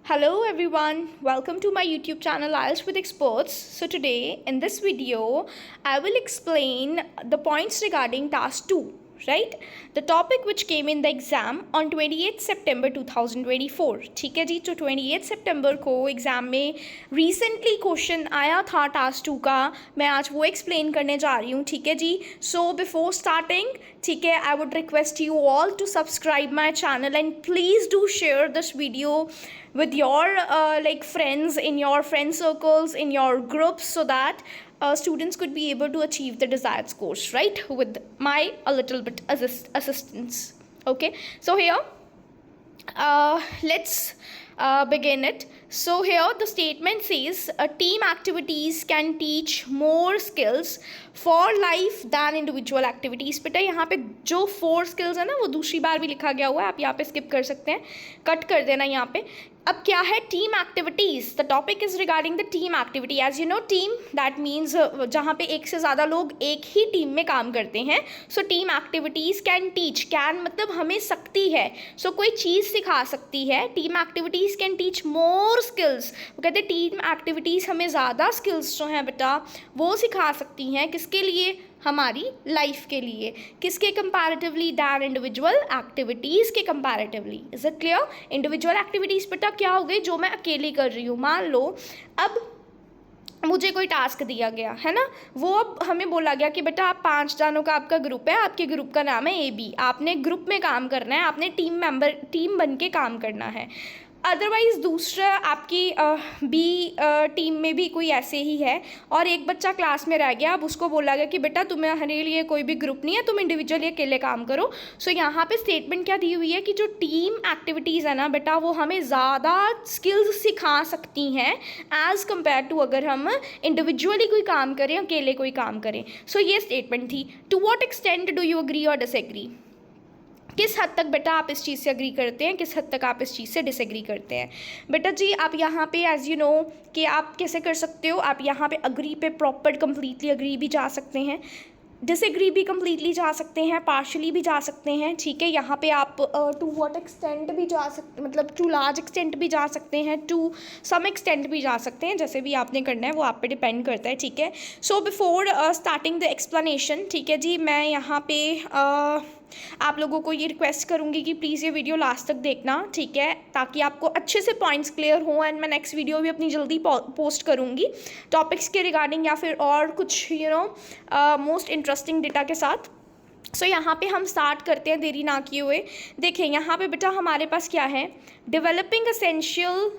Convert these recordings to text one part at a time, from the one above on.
Hello everyone, welcome to my YouTube channel IELTS with Experts. So today in this video I will explain the points regarding task 2, right? The topic which came in the exam on 28th September 2024. ठीक है जी, तो 28th September को exam में recently question आया था task 2 का, मैं आज वो एक्सप्लेन करने जा रही हूँ. ठीक है जी. सो बिफोर स्टार्टिंग, ठीक है, I would request you all to subscribe my channel and please do share this video with your friends, in your friend circles, in your groups, so that students could be able to achieve the desired scores, right, with my a little bit assistance. Okay, so here let's begin it. So here the statement says team activities can teach more skills for life than individual activities. बेटा यहाँ पे जो 4 skills है ना वो दूसरी बार भी लिखा गया हुआ है, आप यहाँ पे skip कर सकते हैं, कट कर देना यहाँ पे. अब क्या है team activities? The topic is regarding the team activity. As you know, team that means जहाँ पे एक से ज़्यादा लोग एक ही टीम में काम करते हैं. So team activities can teach, can मतलब हमें सकती है, सो कोई चीज़ सिखा सकती है. Team activities can teach more skills. वो कहते हैं टीम एक्टिविटीज़ हमें ज़्यादा स्किल्स जो हैं बेटा वो सिखा सकती हैं. किसके लिए? हमारी लाइफ के लिए. किसके कंपैरेटिवली? दैन इंडिविजुअल एक्टिविटीज़ के comparatively. Is it clear? Individual activities बेटा क्या हो गई? जो मैं अकेली कर रही हूँ. मान लो अब मुझे कोई टास्क दिया गया है ना, वो अब हमें बोला गया कि बेटा आप 5 जानों का आपका ग्रुप है, आपके ग्रुप का नाम है AB, आपने ग्रुप में काम करना है, आपने टीम बन के काम करना है. अदरवाइज़ दूसरा आपकी बी टीम में भी कोई ऐसे ही है और एक बच्चा क्लास में रह गया. अब उसको बोला गया कि बेटा तुम्हारे लिए कोई भी ग्रुप नहीं है, तुम इंडिविजुअली अकेले काम करो. सो यहाँ पे स्टेटमेंट क्या दी हुई है कि जो टीम एक्टिविटीज़ है ना बेटा वो हमें ज़्यादा स्किल्स सिखा सकती हैं एज़ कम्पेयर टू अगर हम इंडिविजुअली कोई काम करें, अकेले कोई काम करें. सो ये स्टेटमेंट थी. To what extent do you agree और डिसएग्री? किस हद तक बेटा आप इस चीज़ से अग्री करते हैं, किस हद तक आप इस चीज़ से डिसएग्री करते हैं? बेटा जी आप यहाँ पे एज यू नो कि आप कैसे कर सकते हो, आप यहाँ पे अग्री पे प्रॉपर कंप्लीटली अग्री भी जा सकते हैं, डिसएग्री भी कम्प्लीटली जा सकते हैं, पार्शली भी जा सकते हैं. ठीक है, यहाँ पे आप टू व्हाट एक्सटेंट भी जा सकते, मतलब टू लार्ज एक्सटेंट भी जा सकते हैं, टू सम एक्सटेंट भी जा सकते हैं. जैसे भी आपने करना है वो आप पे डिपेंड करता है. ठीक है, so before starting the explanation, ठीक है जी, मैं यहाँ पे आप लोगों को ये रिक्वेस्ट करूँगी कि प्लीज़ ये वीडियो लास्ट तक देखना. ठीक है, ताकि आपको अच्छे से पॉइंट्स क्लियर हों. एंड मैं नेक्स्ट वीडियो भी अपनी जल्दी पोस्ट करूँगी टॉपिक्स के रिगार्डिंग या फिर और कुछ मोस्ट इंटरेस्टिंग डेटा के साथ. सो यहाँ पे हम स्टार्ट करते हैं देरी ना किए हुए. देखें यहाँ पे बेटा हमारे पास क्या है, डेवलपिंग असेंशियल.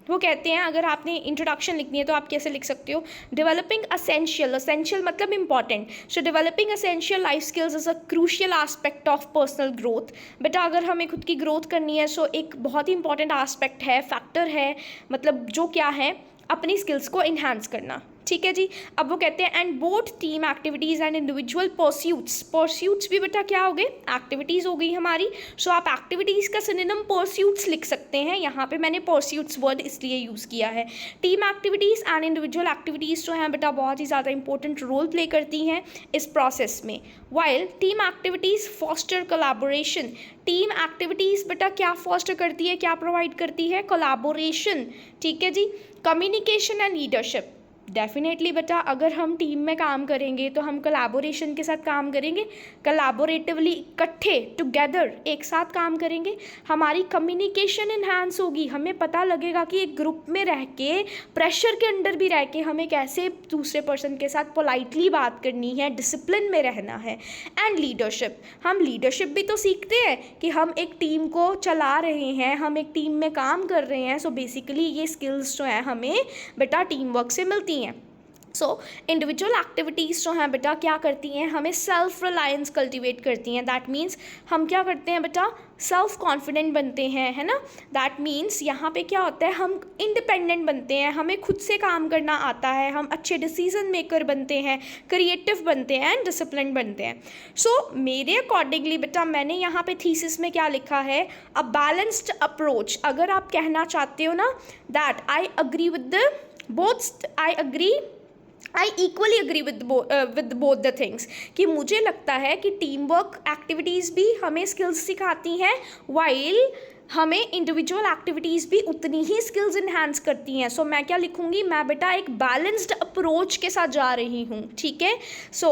वो कहते हैं अगर आपने इंट्रोडक्शन लिखनी है तो आप कैसे लिख सकते हो, डेवलपिंग असेंशियल. असेंशियल मतलब important. So developing essential life skills is a crucial aspect of personal growth. बेटा अगर हमें खुद की ग्रोथ करनी है सो एक बहुत ही इंपॉर्टेंट एस्पेक्ट है, फैक्टर है, मतलब जो क्या है, अपनी स्किल्स को इन्हांस करना. ठीक है जी. अब वो कहते हैं and both team activities and individual pursuits भी बेटा क्या हो गए, एक्टिविटीज़ हो गई हमारी. सो आप एक्टिविटीज़ का सिनोनिम परस्यूट्स लिख सकते हैं. यहाँ पे मैंने परस्यूट्स वर्ड इसलिए यूज़ किया है. Team activities and individual activities जो हैं बेटा बहुत ही ज़्यादा इंपॉर्टेंट रोल प्ले करती हैं इस प्रोसेस में. While team activities foster collaboration. Team activities बेटा क्या फॉस्टर करती है, क्या प्रोवाइड करती है? कोलैबोरेशन. ठीक है जी. Communication and leadership. डेफिनेटली बेटा अगर हम टीम में काम करेंगे तो हम कोलैबोरेशन के साथ काम करेंगे, कोलैबोरेटिवली इकट्ठे टुगेदर एक साथ काम करेंगे. हमारी कम्युनिकेशन इन्हांस होगी, हमें पता लगेगा कि एक ग्रुप में रह के, प्रेशर के अंडर भी रह के हमें कैसे दूसरे पर्सन के साथ पोलाइटली बात करनी है, डिसिप्लिन में रहना है. एंड लीडरशिप, हम लीडरशिप भी तो सीखते हैं कि हम एक टीम को चला रहे हैं, हम एक टीम में काम कर रहे हैं. सो बेसिकली ये स्किल्स जो हैं हमें बेटा टीम वर्क से मिलती हैं. सो इंडिविजुअल एक्टिविटीज़ जो हैं बेटा क्या करती हैं, हमें सेल्फ रिलायंस कल्टिवेट करती हैं. दैट मीन्स हम क्या करते हैं बेटा, सेल्फ कॉन्फिडेंट बनते हैं, है ना. दैट मीन्स यहाँ पे क्या होता है, हम इंडिपेंडेंट बनते हैं, हमें खुद से काम करना आता है, हम अच्छे डिसीजन मेकर बनते हैं, क्रिएटिव बनते हैं एंड डिसिप्लिन बनते हैं. सो मेरे अकॉर्डिंगली बेटा मैंने यहाँ पे थीसिस में क्या लिखा है, अ बैलेंस्ड अप्रोच. अगर आप कहना चाहते हो ना that I agree with the both, I equally agree with both the things, कि मुझे लगता है कि टीम वर्क एक्टिविटीज़ भी हमें स्किल्स सिखाती हैं, वाइल हमें इंडिविजुअल एक्टिविटीज़ भी उतनी ही स्किल्स इन्हांस करती हैं। सो मैं क्या लिखूँगी, मैं बेटा एक बैलेंस्ड अप्रोच के साथ जा रही हूँ, ठीक है। So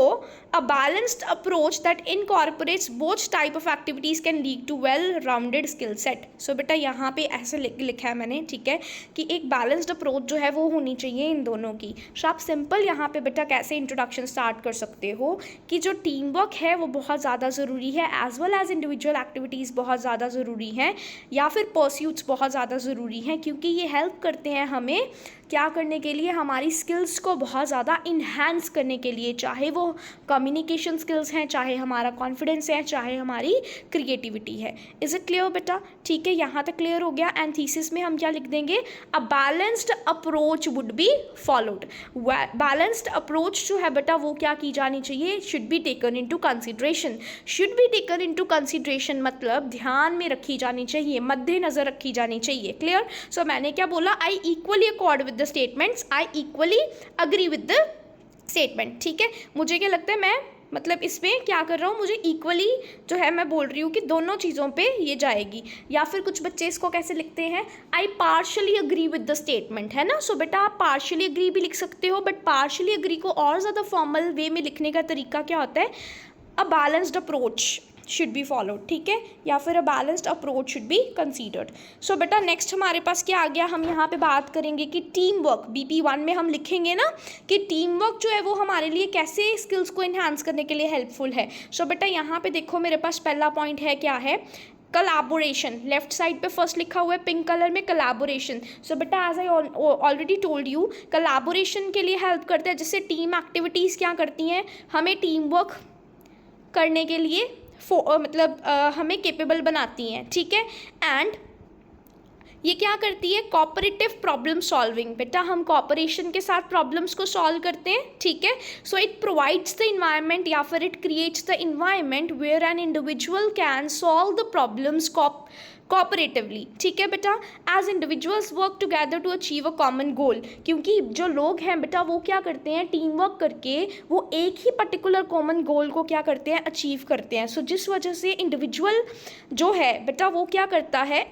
a balanced approach that incorporates both type of activities can lead to well rounded skill set. So बेटा यहाँ पे ऐसे लिखा है मैंने, ठीक है, कि एक बैलेंस्ड अप्रोच जो है वो होनी चाहिए इन दोनों की। सो आप सिंपल यहाँ पे बेटा कैसे इंट्रोडक्शन स्टार्ट कर सकते हो कि जो टीम वर्क है वो बहुत ज़्यादा ज़रूरी है, as well as individual activities बहुत ज़्यादा ज़रूरी हैं, या फिर परस्यूट्स बहुत ज़्यादा ज़रूरी हैं, क्योंकि ये हेल्प करते हैं हमें क्या करने के लिए, हमारी स्किल्स को बहुत ज़्यादा इन्हांस करने के लिए, चाहे वो कम्युनिकेशन स्किल्स हैं, चाहे हमारा कॉन्फिडेंस है, चाहे हमारी क्रिएटिविटी है। इज़ इट क्लियर बेटा? ठीक है, यहाँ तक क्लियर हो गया। एंड थीसिस में हम क्या लिख देंगे, अ balanced approach would be followed. Balanced approach जो है बेटा वो क्या की जानी चाहिए, should be taken into consideration. Should be taken into consideration मतलब ध्यान में रखी जानी चाहिए, मद्देनज़र रखी जानी चाहिए। क्लियर? सो मैंने क्या बोला, I equally accord with the statements, I equally agree with the statement. ठीक है, मुझे क्या लगता है, मैं मतलब इसमें क्या कर रहा हूँ, मुझे इक्वली जो है मैं बोल रही हूँ कि दोनों चीज़ों पे ये जाएगी। या फिर कुछ बच्चे इसको कैसे लिखते हैं, I partially agree with the statement, है ना। सो बेटा आप पार्शली अग्री भी लिख सकते हो, बट पार्शली अग्री को और ज़्यादा फॉर्मल वे में लिखने का तरीका क्या होता है, a balanced approach should be followed, ठीक है, या फिर a balanced approach should be considered. So बेटा नेक्स्ट हमारे पास क्या आ गया, हम यहाँ पे बात करेंगे कि टीम वर्क, BP1 में हम लिखेंगे ना कि टीम वर्क जो है वो हमारे लिए कैसे स्किल्स को इन्हांस करने के लिए हेल्पफुल है। सो बेटा यहाँ पे देखो मेरे पास पहला पॉइंट है, क्या है, कलाबोरेशन। लेफ्ट साइड पे फर्स्ट लिखा हुआ है पिंक कलर में, कलाबोरेशन। सो बेटा as I already told you, collaboration के लिए हेल्प करते हैं, जिससे टीम एक्टिविटीज़ क्या करती हैं, हमें टीम वर्क करने के लिए मतलब हमें केपेबल बनाती हैं, ठीक है। एंड ये क्या करती है, कोऑपरेटिव प्रॉब्लम सॉल्विंग। बेटा हम कोऑपरेशन के साथ प्रॉब्लम्स को सॉल्व करते हैं, ठीक है। So it provides the environment या फिर it creates the environment where an individual can solve the problems cooperatively, ठीक है बेटा। As individuals work together to achieve a common goal, क्योंकि जो लोग हैं बेटा वो क्या करते हैं, टीम वर्क करके वो एक ही पर्टिकुलर कॉमन गोल को क्या करते हैं, अचीव करते हैं। सो जिस वजह से इंडिविजुअल जो है बेटा वो क्या करता है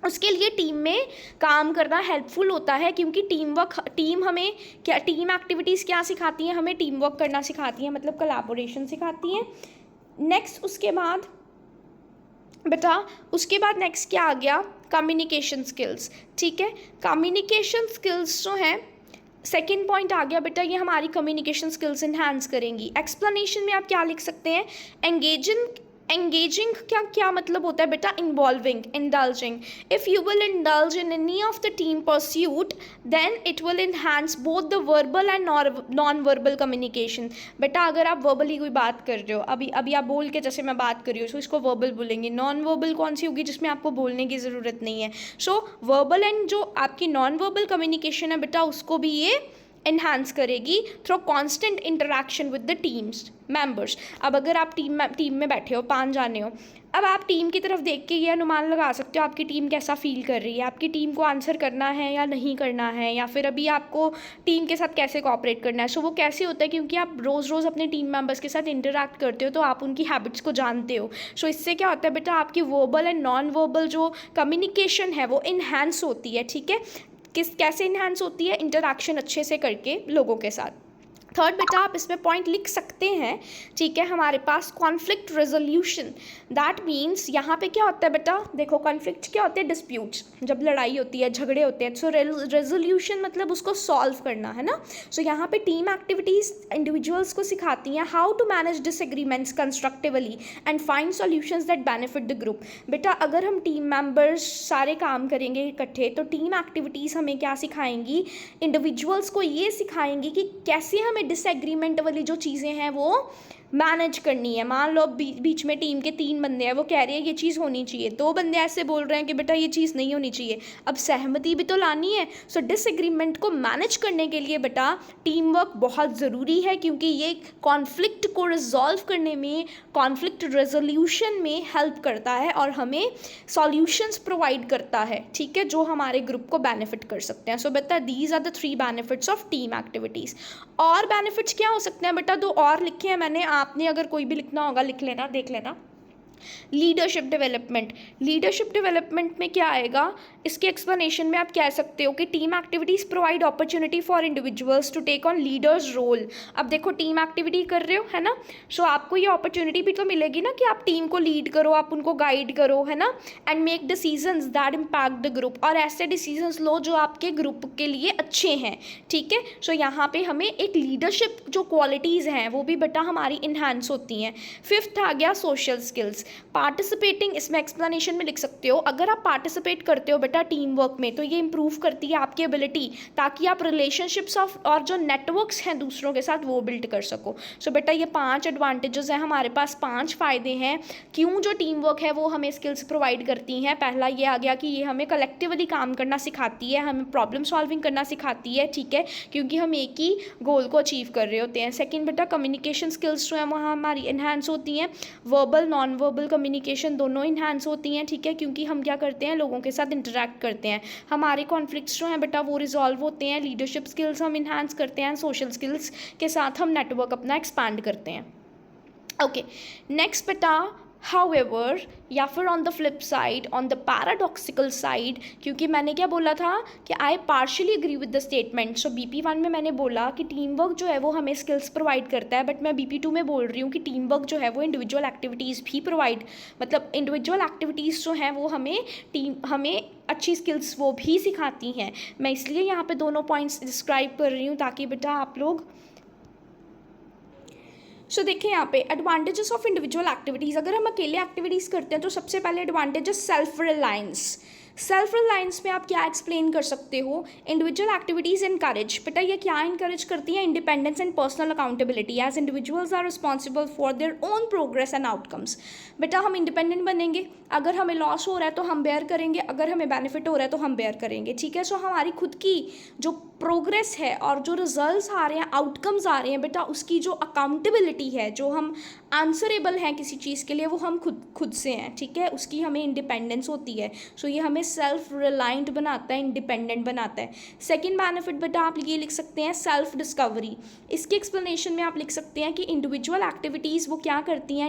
उसके लिए टीम में काम करना हेल्पफुल होता है, क्योंकि टीम हमें क्या, टीम एक्टिविटीज़ क्या सिखाती हैं, हमें टीम वर्क करना सिखाती हैं, मतलब कोलैबोरेशन सिखाती हैं। नेक्स्ट उसके बाद बेटा नेक्स्ट क्या आ गया, कम्युनिकेशन स्किल्स, ठीक है। कम्युनिकेशन स्किल्स जो हैं सेकेंड पॉइंट आ गया बेटा, ये हमारी कम्युनिकेशन स्किल्स इन्हांस करेंगी। एक्सप्लेनेशन में आप क्या लिख सकते हैं, एंगेजिंग क्या मतलब होता है बेटा, involving, indulging. If you will indulge in any of the team pursuit then it will enhance both the verbal and non verbal communication. बेटा अगर आप वर्बली कोई बात कर रहे हो, अभी आप बोल के जैसे मैं बात कर रही हूँ, सो इसको वर्बल बोलेंगे। नॉन वर्बल कौन सी होगी, जिसमें आपको बोलने की ज़रूरत नहीं है। सो वर्बल एंड जो आपकी नॉन वर्बल कम्युनिकेशन है बेटा उसको भी ये इन्हांस करेगी through constant interaction with the teams members. अब अगर आप टीम में बैठे हो, 5 जाने हो, अब आप टीम की तरफ देख के ये अनुमान लगा सकते हो आपकी टीम कैसा फील कर रही है, आपकी टीम को आंसर करना है या नहीं करना है, या फिर अभी आपको टीम के साथ कैसे कोऑपरेट करना है। सो वो कैसे होता है, क्योंकि आप रोज़ रोज़ अपने टीम मेंबर्स के साथ इंटरेक्ट करते हो तो आप उनकी हैबिट्स को जानते हो। सो इससे क्या होता है बेटा, आपकी वर्बल एंड नॉन वर्बल जो कम्युनिकेशन है वो इन्हांस होती है, ठीक है। कैसे इन्हांस होती है, इंटरेक्शन अच्छे से करके लोगों के साथ। थर्ड बेटा आप इसमें पॉइंट लिख सकते हैं, ठीक है, हमारे पास कॉन्फ्लिक्ट रेजोल्यूशन। दैट मीन्स यहाँ पे क्या होता है बेटा, देखो कॉन्फ्लिक्ट क्या होते हैं, डिस्प्यूट्स, जब लड़ाई होती है, झगड़े होते हैं। सो रेजोल्यूशन मतलब उसको सॉल्व करना, है ना। सो यहाँ पे टीम एक्टिविटीज़ इंडिविजुअल्स को सिखाती हैं how to manage disagreements constructively and find solutions that benefit the group. बेटा अगर हम टीम मेंबर्स सारे काम करेंगे इकट्ठे, तो टीम एक्टिविटीज़ हमें क्या सिखाएंगी, इंडिविजुअल्स को ये सिखाएंगी कि कैसे हमें डिसएग्रीमेंट वाली जो चीज़ें हैं वो मैनेज करनी है। मान लो बीच में टीम के 3 बंदे हैं, वो कह रहे हैं ये चीज़ होनी चाहिए, 2 बंदे ऐसे बोल रहे हैं कि बेटा ये चीज़ नहीं होनी चाहिए। अब सहमति भी तो लानी है। सो डिसएग्रीमेंट को मैनेज करने के लिए बेटा टीम वर्क बहुत ज़रूरी है, क्योंकि ये कॉन्फ्लिक्ट को रिजॉल्व करने में, कॉन्फ्लिक्ट रेजोल्यूशन में हेल्प करता है और हमें सॉल्यूशंस प्रोवाइड करता है, ठीक है, जो हमारे ग्रुप को बेनिफिट कर सकते हैं। सो बेटा these are the 3 benefits of team activities. और बेनिफिट्स क्या हो सकते हैं बेटा, 2 और लिखे हैं मैंने, आपने अगर कोई भी लिखना होगा लिख लेना, देख लेना। लीडरशिप डेवलपमेंट, लीडरशिप डेवलपमेंट में क्या आएगा, इसके एक्सप्लेनेशन में आप कह सकते हो कि team activities provide opportunity for individuals to take on leaders role. अब देखो टीम एक्टिविटी कर रहे हो, है ना, सो आपको ये अपॉर्चुनिटी भी तो मिलेगी ना कि आप टीम को लीड करो, आप उनको गाइड करो, है ना, and make decisions that impact the group, और ऐसे डिसीजंस लो जो आपके ग्रुप के लिए अच्छे हैं, ठीक है। सो यहाँ पे हमें एक लीडरशिप जो क्वालिटीज़ हैं वो भी बेटा हमारी इन्हांस होती हैं। फिफ्थ आ गया सोशल स्किल्स, पार्टिसिपेटिंग, इसमें एक्सप्लेनेशन में लिख सकते हो, अगर आप पार्टिसिपेट करते हो बेटा टीम वर्क में तो ये इंप्रूव करती है आपकी एबिलिटी, ताकि आप रिलेशनशिप्स ऑफ और जो नेटवर्क्स हैं दूसरों के साथ वो बिल्ड कर सको। सो बेटा ये 5 एडवांटेजेस हैं हमारे पास, 5 फ़ायदे हैं क्यों जो टीम वर्क है वो हमें स्किल्स प्रोवाइड करती हैं। पहला ये आ गया कि ये हमें कलेक्टिवली काम करना सिखाती है, हमें प्रॉब्लम सॉल्विंग करना सिखाती है, ठीक है, क्योंकि हम एक ही गोल को अचीव कर रहे होते हैं। सेकेंड बेटा कम्युनिकेशन स्किल्स जो है वहाँ हमारी इन्हांस होती हैं, वर्बल नॉन वर्बल कम्युनिकेशन दोनों इन्हांस होती हैं, ठीक है, क्योंकि हम क्या करते हैं लोगों के साथ इंटरेक्ट करते हैं, हमारे कॉन्फ्लिक्ट्स जो हैं बेटा वो रिजॉल्व होते हैं, लीडरशिप स्किल्स हम इन्हांस करते हैं, सोशल स्किल्स के साथ हम नेटवर्क अपना एक्सपांड करते हैं। ओके, नेक्स्ट बेटा however, या फिर on the flip side, on the paradoxical side, क्योंकि मैंने क्या बोला था कि I partially agree with the statement. So BP1 में मैंने बोला कि टीम वर्क जो है वो हमें स्किल्स प्रोवाइड करता है, बट मैं BP2 में बोल रही हूँ कि टीम वर्क जो है वो इंडिविजुअल एक्टिविटीज़ भी प्रोवाइड, मतलब इंडिविजुअल एक्टिविटीज़ जो हैं वो हमें अच्छी स्किल्स वो भी सिखाती हैं। मैं इसलिए यहाँ पे दोनों पॉइंट्स डिस्क्राइब कर रही हूँ ताकि बेटा आप लोग सो देखिए यहाँ पे एडवांटेजेस ऑफ इंडिविजुअल एक्टिविटीज़, अगर हम अकेले एक्टिविटीज़ करते हैं तो सबसे पहले एडवांटेज है सेल्फ रिलायंस। सेल्फ रिलायंस में आप क्या एक्सप्लेन कर सकते हो, इंडिविजुअल एक्टिविटीज़ इनकरेज, बेटा ये क्या इनकरेज करती है, independence and personal accountability, as individuals are responsible for their own progress and outcomes. बेटा हम इंडिपेंडेंट बनेंगे, अगर हमें लॉस हो रहा है तो हम बेयर करेंगे, अगर हमें बेनिफिट हो रहा है तो हम बेयर करेंगे, ठीक है। सो हमारी खुद की जो प्रोग्रेस है और जो रिजल्ट्स आ रहे हैं, आउटकम्स आ रहे हैं बेटा, उसकी जो अकाउंटेबिलिटी है, जो हम आंसरेबल हैं किसी चीज़ के लिए, वो हम खुद से हैं, ठीक है, उसकी हमें इंडिपेंडेंस होती है। सो ये हमें सेल्फ रिलायंट बनाता है, इंडिपेंडेंट बनाता है। सेकेंड बेनिफिट बेटा आप ये लिख सकते हैं सेल्फ डिस्कवरी। इसके एक्सप्लेनेशन में आप लिख सकते हैं कि इंडिविजुअल एक्टिविटीज़ वो क्या करती हैं,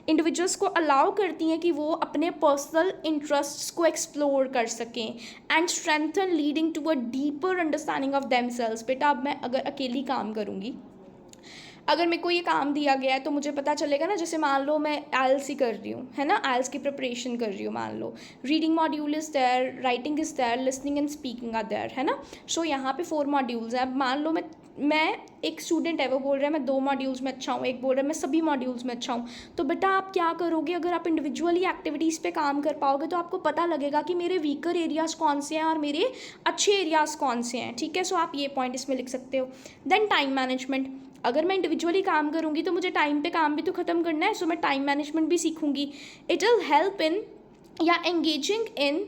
इंडिविजुअल्स को अलाउ करती हैं कि वो अपने पर्सनल इंटरेस्ट्स को एक्सप्लोर कर सकें and strengthen leading to a deeper understanding of themselves. बेटा अब मैं अगर अकेली काम करूँगी, अगर मेरे को ये काम दिया गया है तो मुझे पता चलेगा ना, जैसे मान लो मैं IELTS ही कर रही हूँ, है ना, IELTS की प्रिपरेशन कर रही हूँ, मान लो reading module is there, writing is there, listening and speaking are there, है ना। सो यहाँ पे 4 मॉड्यूल्स हैं। अब मान लो मैं एक स्टूडेंट है, वो बोल रहा है मैं 2 मॉड्यूल्स में अच्छा हूँ, एक बोल रहा है मैं सभी मॉड्यूल्स में अच्छा हूँ, तो बेटा आप क्या करोगे, अगर आप इंडिविजुअली एक्टिविटीज़ पे काम कर पाओगे तो आपको पता लगेगा कि मेरे वीकर एरियाज़ कौन से हैं और मेरे अच्छे एरियाज़ कौन से हैं, ठीक है। सो आप ये पॉइंट इसमें लिख सकते हो। देन टाइम मैनेजमेंट, अगर मैं इंडिविजुअली काम करूँगी तो मुझे टाइम पे काम भी तो ख़त्म करना है, सो मैं टाइम मैनेजमेंट भी सीखूँगी। इट विल हेल्प इन या engaging in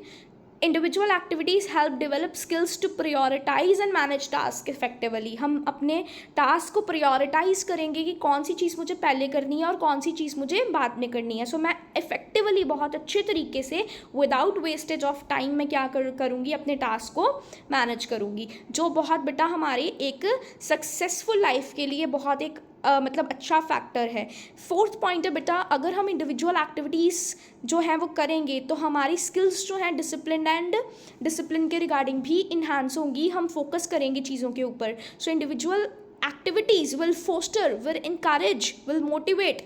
individual activities help develop skills to prioritise and manage task effectively. हम अपने टास्क को प्रायोरिटाइज करेंगे कि कौन सी चीज़ मुझे पहले करनी है और कौन सी चीज़ मुझे बाद में करनी है। सो मैं इफेक्टिवली बहुत अच्छे तरीके से विदाउट वेस्टेज ऑफ टाइम मैं क्या करूँगी, अपने टास्क को मैनेज करूँगी, जो बहुत बेटा हमारे एक सक्सेसफुल लाइफ के लिए बहुत एक मतलब अच्छा फैक्टर है। फोर्थ पॉइंट है बेटा, अगर हम इंडिविजुअल एक्टिविटीज़ जो हैं वो करेंगे तो हमारी स्किल्स जो हैं डिसिप्लिन के रिगार्डिंग भी इन्हांस होंगी, हम फोकस करेंगे चीज़ों के ऊपर। So individual activities will foster, will encourage, will motivate,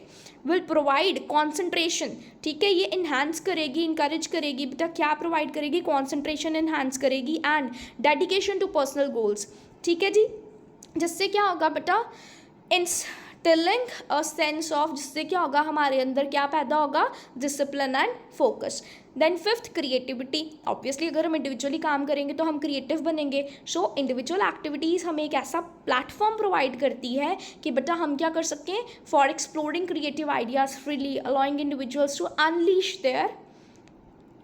will provide concentration, ठीक है, ये इन्हांस करेगी, इनकरेज करेगी बेटा, क्या प्रोवाइड करेगी, कॉन्सेंट्रेशन इन्हांस करेगी and dedication to personal goals, ठीक है जी। जिससे क्या होगा बेटा, इंस्टिलिंग अ सेंस ऑफ, जिससे क्या होगा हमारे अंदर क्या पैदा होगा, discipline and focus. Then fifth creativity, obviously अगर हम इंडिविजुअली काम करेंगे तो हम क्रिएटिव बनेंगे। सो इंडिविजुअल एक्टिविटीज़ हमें एक ऐसा प्लेटफॉर्म प्रोवाइड करती है कि बेटा हम क्या कर सकें, for exploring creative ideas freely, allowing individuals to unleash their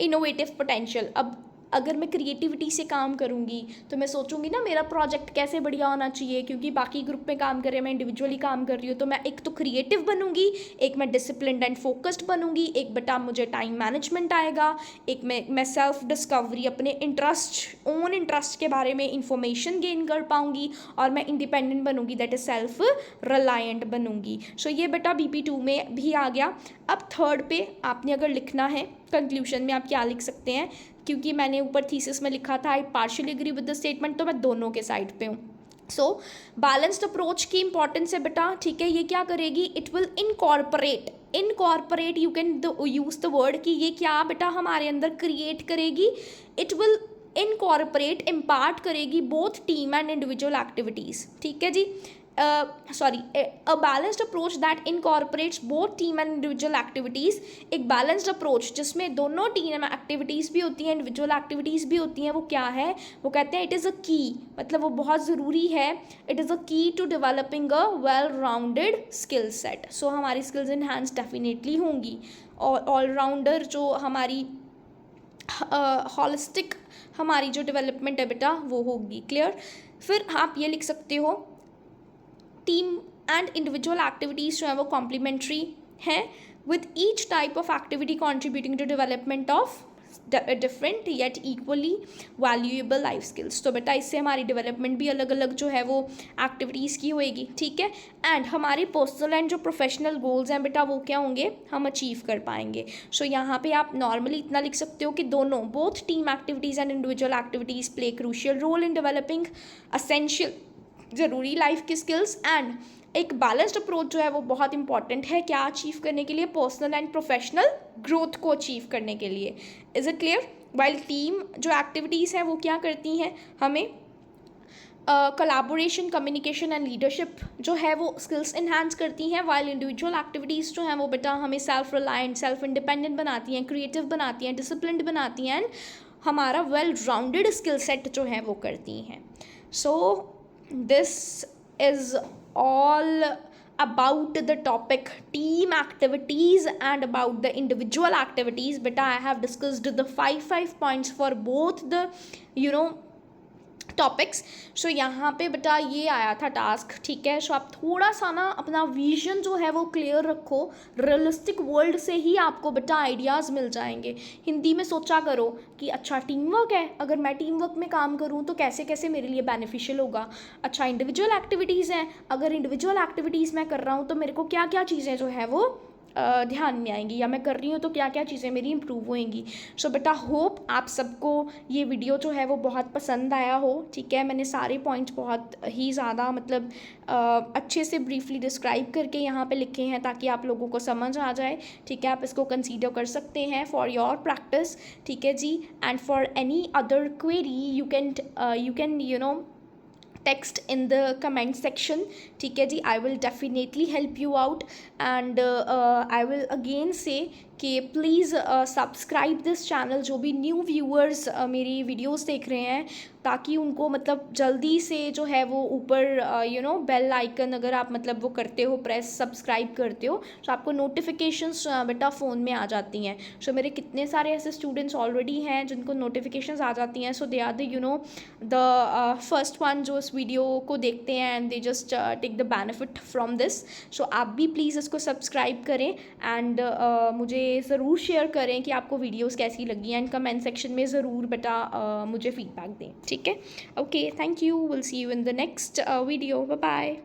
innovative potential. अब अगर मैं क्रिएटिविटी से काम करूँगी तो मैं सोचूंगी ना मेरा प्रोजेक्ट कैसे बढ़िया होना चाहिए, क्योंकि बाकी ग्रुप में काम कर रहे हैं, मैं इंडिविजुअली काम कर रही हूँ, तो मैं एक तो क्रिएटिव बनूंगी, एक मैं डिसिप्लिन्ड एंड फोकस्ड बनूंगी, एक बेटा मुझे टाइम मैनेजमेंट आएगा, एक मैं सेल्फ डिस्कवरी अपने इंटरेस्ट ओन इंटरेस्ट के बारे में इंफॉर्मेशन गेन कर पाऊंगी, और मैं इंडिपेंडेंट बनूंगी, दैट इज सेल्फ रिलायंट बनूंगी। सो ये बेटा BP2 में भी आ गया। अब थर्ड पे आपने अगर लिखना है कंक्लूजन में आप क्या लिख सकते हैं, क्योंकि मैंने ऊपर थीसिस में लिखा था I partially agree with the statement, तो मैं दोनों के साइड पे हूँ। सो बैलेंस्ड अप्रोच की इंपॉर्टेंस है बेटा, ठीक है, ये क्या करेगी, it will incorporate you can use the word कि ये क्या बेटा हमारे अंदर क्रिएट करेगी, इट विल इनकॉर्पोरेट इम्पार्ट करेगी both team and individual activities, ठीक है जी। a balanced approach that incorporates both team and individual activities, एक balanced approach जिसमें दोनों टीम एक्टिविटीज़ भी होती हैं, इंडिविजुअल एक्टिविटीज़ भी होती हैं, वो क्या है, वो कहते हैं इट इज़ अ की, मतलब वो बहुत ज़रूरी है, it is a key to developing a well rounded skill set. So हमारी स्किल्स इन्हांस डेफिनेटली होंगी, और ऑलराउंडर जो हमारी हॉलिस्टिक हमारी जो डेवलपमेंट है बेटा वो होगी। क्लियर। फिर आप ये लिख सकते हो टीम एंड इंडिविजुअल एक्टिविटीज़ जो है वो कॉम्प्लीमेंट्री हैं, with each type of activity contributing to development of different yet equally valuable life skills. तो बेटा इससे हमारी डेवलपमेंट भी अलग अलग जो है वो एक्टिविटीज़ की होएगी, ठीक है। एंड हमारे पर्सनल एंड जो प्रोफेशनल गोल्स हैं बेटा वो क्या होंगे, हम अचीव कर पाएंगे। सो यहाँ पे आप नॉर्मली इतना लिख सकते हो कि दोनों both team activities and individual activities play crucial role in developing essential ज़रूरी लाइफ की स्किल्स, एंड एक बैलेंस्ड अप्रोच जो है वो बहुत इंपॉर्टेंट है क्या अचीव करने के लिए, पर्सनल एंड प्रोफेशनल ग्रोथ को अचीव करने के लिए। Is it clear. While team जो एक्टिविटीज़ हैं वो क्या करती हैं, हमें कोलैबोरेशन, कम्युनिकेशन एंड लीडरशिप जो है वो स्किल्स इन्हांस करती हैं, वाइल इंडिविजुअल एक्टिविटीज़ जो हैं वो बेटा हमें सेल्फ रिलायंट, सेल्फ इंडिपेंडेंट बनाती हैं, क्रिएटिव बनाती हैं, डिसिप्लिन्ड बनाती हैं, एंड हमारा वेल राउंडेड स्किल सेट जो है वो करती हैं। सो this is all about the topic team activities and about the individual activities, but I have discussed the five points for both the topics. So यहाँ पे बेटा ये आया था टास्क, ठीक है। सो आप थोड़ा सा ना अपना विजन जो है वो क्लियर रखो, रियलिस्टिक वर्ल्ड से ही आपको बेटा आइडियाज़ मिल जाएंगे। हिंदी में सोचा करो कि अच्छा टीम वर्क है, अगर मैं टीम वर्क में काम करूँ तो कैसे कैसे मेरे लिए बेनिफिशियल होगा। अच्छा इंडिविजुअल एक्टिविटीज़ हैं, अगर इंडिविजुअल एक्टिविटीज़ मैं कर रहा हूँ तो मेरे को क्या क्या चीज़ें जो है वो ध्यान में आएंगी, या मैं कर रही हूँ तो क्या क्या चीज़ें मेरी इंप्रूव होएंगी। सो बेटा होप आप सबको ये वीडियो जो है वो बहुत पसंद आया हो, ठीक है। मैंने सारे पॉइंट्स बहुत ही ज़्यादा मतलब अच्छे से ब्रीफली डिस्क्राइब करके यहाँ पे लिखे हैं ताकि आप लोगों को समझ आ जाए, ठीक है। आप इसको कंसीडर कर सकते हैं फॉर योर प्रैक्टिस, ठीक है जी। And for any other query you can text in the comment section, ठीक है जी। I will definitely help you out, and I will again say कि प्लीज़ सब्सक्राइब दिस चैनल, जो भी न्यू व्यूअर्स मेरी वीडियोस देख रहे हैं, ताकि उनको मतलब जल्दी से जो है वो ऊपर बेल आइकन अगर आप मतलब वो करते हो, प्रेस सब्सक्राइब करते हो, तो आपको नोटिफिकेशंस बेटा फ़ोन में आ जाती हैं। सो मेरे कितने सारे ऐसे स्टूडेंट्स ऑलरेडी हैं जिनको नोटिफिकेशंस आ जाती हैं। So they are the first one जो इस वीडियो को देखते हैं, and they just take the benefit from this. So आप भी प्लीज़ इसको सब्सक्राइब करें, एंड मुझे ज़रूर शेयर करें कि आपको वीडियोस कैसी लगी, एंड कमेंट सेक्शन में ज़रूर बेटा मुझे फीडबैक दें, ठीक है। Okay, thank you, will see you in the next video, bye bye.